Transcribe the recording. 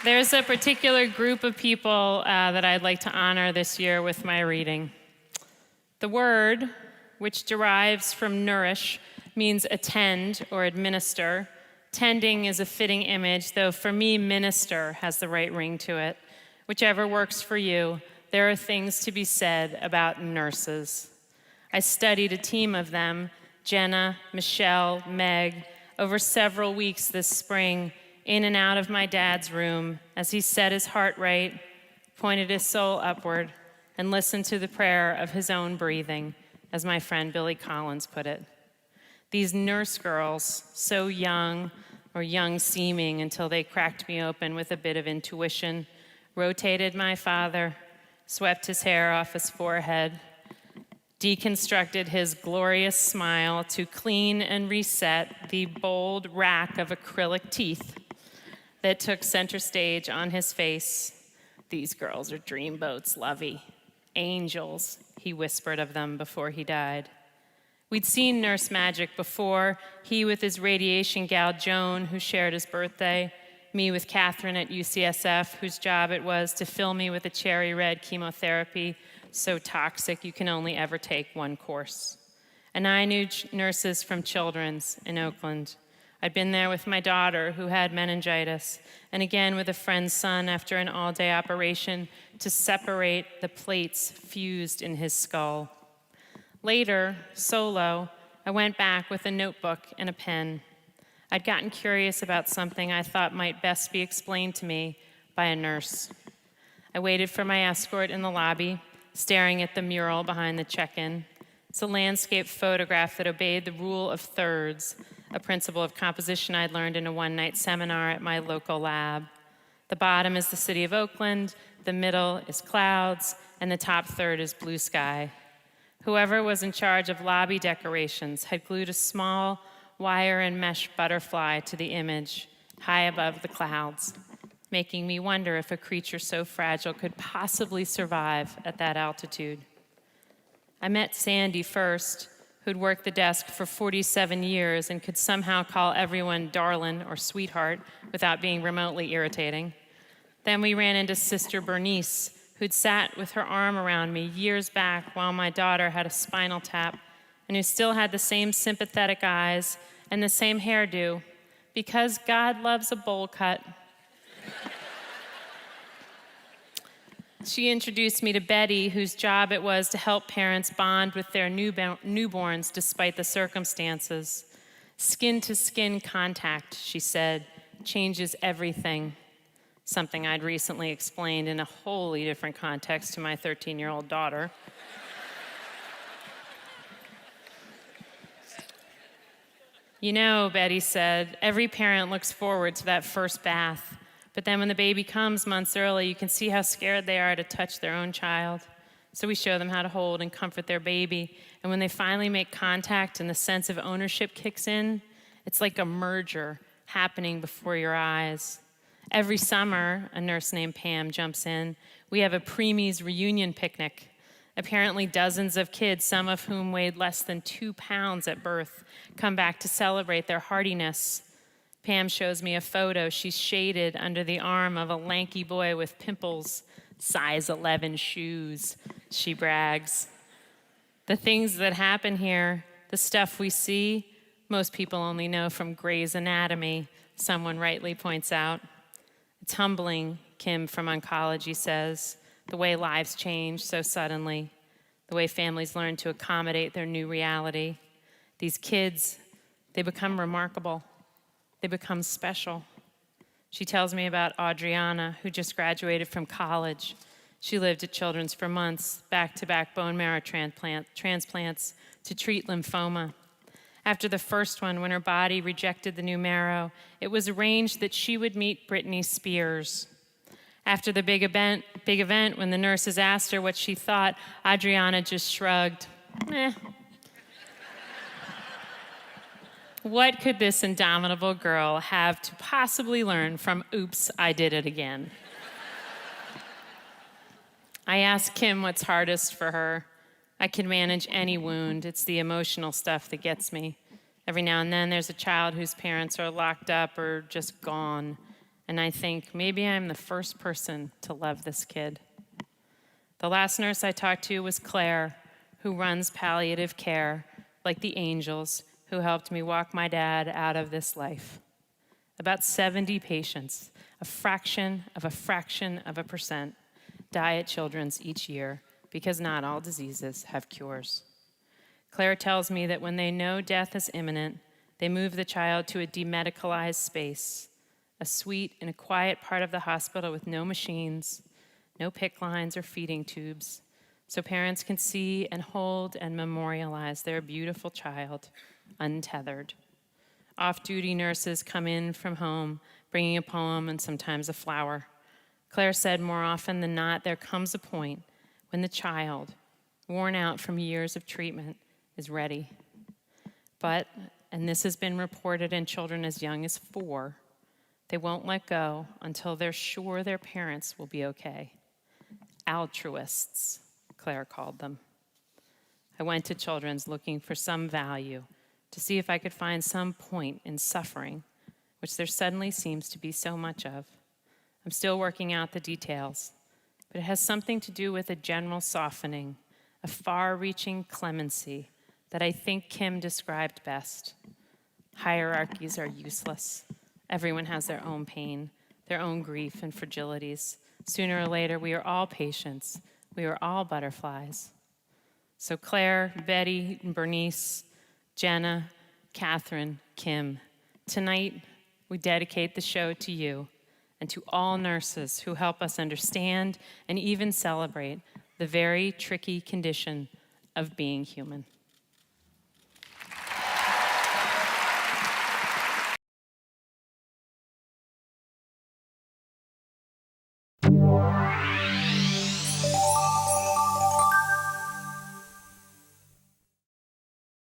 There's a particular group of people that I'd like to honor this year with my reading. The word, which derives from nourish, means attend or administer. Tending is a fitting image, though for me, minister has the right ring to it. Whichever works for you, there are things to be said about nurses. I studied a team of them, Jenna, Michelle, Meg, over several weeks this spring, in and out of my dad's room as he set his heart right, pointed his soul upward, and listened to the prayer of his own breathing, as my friend Billy Collins put it. These nurse girls, so young or young-seeming until they cracked me open with a bit of intuition, rotated my father, swept his hair off his forehead, deconstructed his glorious smile to clean and reset the bold rack of acrylic teeth that took center stage on his face. These girls are dreamboats, Lovey. Angels, he whispered of them before he died. We'd seen nurse magic before, he with his radiation gal Joan, who shared his birthday, me with Catherine at UCSF, whose job it was to fill me with a cherry red chemotherapy so toxic you can only ever take one course. And I knew nurses from Children's in Oakland. I'd been there with my daughter, who had meningitis, and again with a friend's son after an all-day operation to separate the plates fused in his skull. Later, solo, I went back with a notebook and a pen. I'd gotten curious about something I thought might best be explained to me by a nurse. I waited for my escort in the lobby, staring at the mural behind the check-in. It's a landscape photograph that obeyed the rule of thirds, a principle of composition I'd learned in a one-night seminar at my local lab. The bottom is the city of Oakland, the middle is clouds, and the top third is blue sky. Whoever was in charge of lobby decorations had glued a small wire and mesh butterfly to the image, high above the clouds, making me wonder if a creature so fragile could possibly survive at that altitude. I met Sandy first, who'd worked the desk for 47 years and could somehow call everyone darlin' or sweetheart without being remotely irritating. Then we ran into Sister Bernice, who'd sat with her arm around me years back while my daughter had a spinal tap, and who still had the same sympathetic eyes and the same hairdo, because God loves a bowl cut. She introduced me to Betty, whose job it was to help parents bond with their newborns despite the circumstances. Skin-to-skin contact, she said, changes everything. Something I'd recently explained in a wholly different context to my 13-year-old daughter. You know, Betty said, every parent looks forward to that first bath. But then when the baby comes months early, you can see how scared they are to touch their own child. So we show them how to hold and comfort their baby. And when they finally make contact and the sense of ownership kicks in, it's like a merger happening before your eyes. Every summer, a nurse named Pam jumps in. We have a preemies reunion picnic. Apparently dozens of kids, some of whom weighed less than 2 pounds at birth, come back to celebrate their hardiness. Pam shows me a photo. She's shaded under the arm of a lanky boy with pimples, size 11 shoes, she brags. The things that happen here, the stuff we see, most people only know from Grey's Anatomy, someone rightly points out. It's humbling, Kim from oncology says, the way lives change so suddenly, the way families learn to accommodate their new reality. These kids, they become remarkable. They become special. She tells me about Adriana, who just graduated from college. She lived at Children's for months, back-to-back bone marrow transplants to treat lymphoma. After the first one, when her body rejected the new marrow, it was arranged that she would meet Britney Spears. After the big event, when the nurses asked her what she thought, Adriana just shrugged. What could this indomitable girl have to possibly learn from Oops, I Did It Again? I asked Kim what's hardest for her. I can manage any wound. It's the emotional stuff that gets me. Every now and then there's a child whose parents are locked up or just gone. And I think maybe I'm the first person to love this kid. The last nurse I talked to was Claire, who runs palliative care, like the angels who helped me walk my dad out of this life. About 70 patients, a fraction of a percent, die at Children's each year because not all diseases have cures. Claire tells me that when they know death is imminent, they move the child to a demedicalized space, a suite in a quiet part of the hospital with no machines, no PICC lines or feeding tubes, so parents can see and hold and memorialize their beautiful child, untethered. Off-duty nurses come in from home, bringing a poem and sometimes a flower. Claire said more often than not, there comes a point when the child, worn out from years of treatment, is ready. But, and this has been reported in children as young as 4, they won't let go until they're sure their parents will be okay. Altruists, Claire called them. I went to Children's looking for some value, to see if I could find some point in suffering, which there suddenly seems to be so much of. I'm still working out the details, but it has something to do with a general softening, a far-reaching clemency that I think Kim described best. Hierarchies are useless. Everyone has their own pain, their own grief and fragilities. Sooner or later, we are all patients. We are all butterflies. So Claire, Betty, Bernice, Jenna, Catherine, Kim, tonight we dedicate the show to you and to all nurses who help us understand and even celebrate the very tricky condition of being human.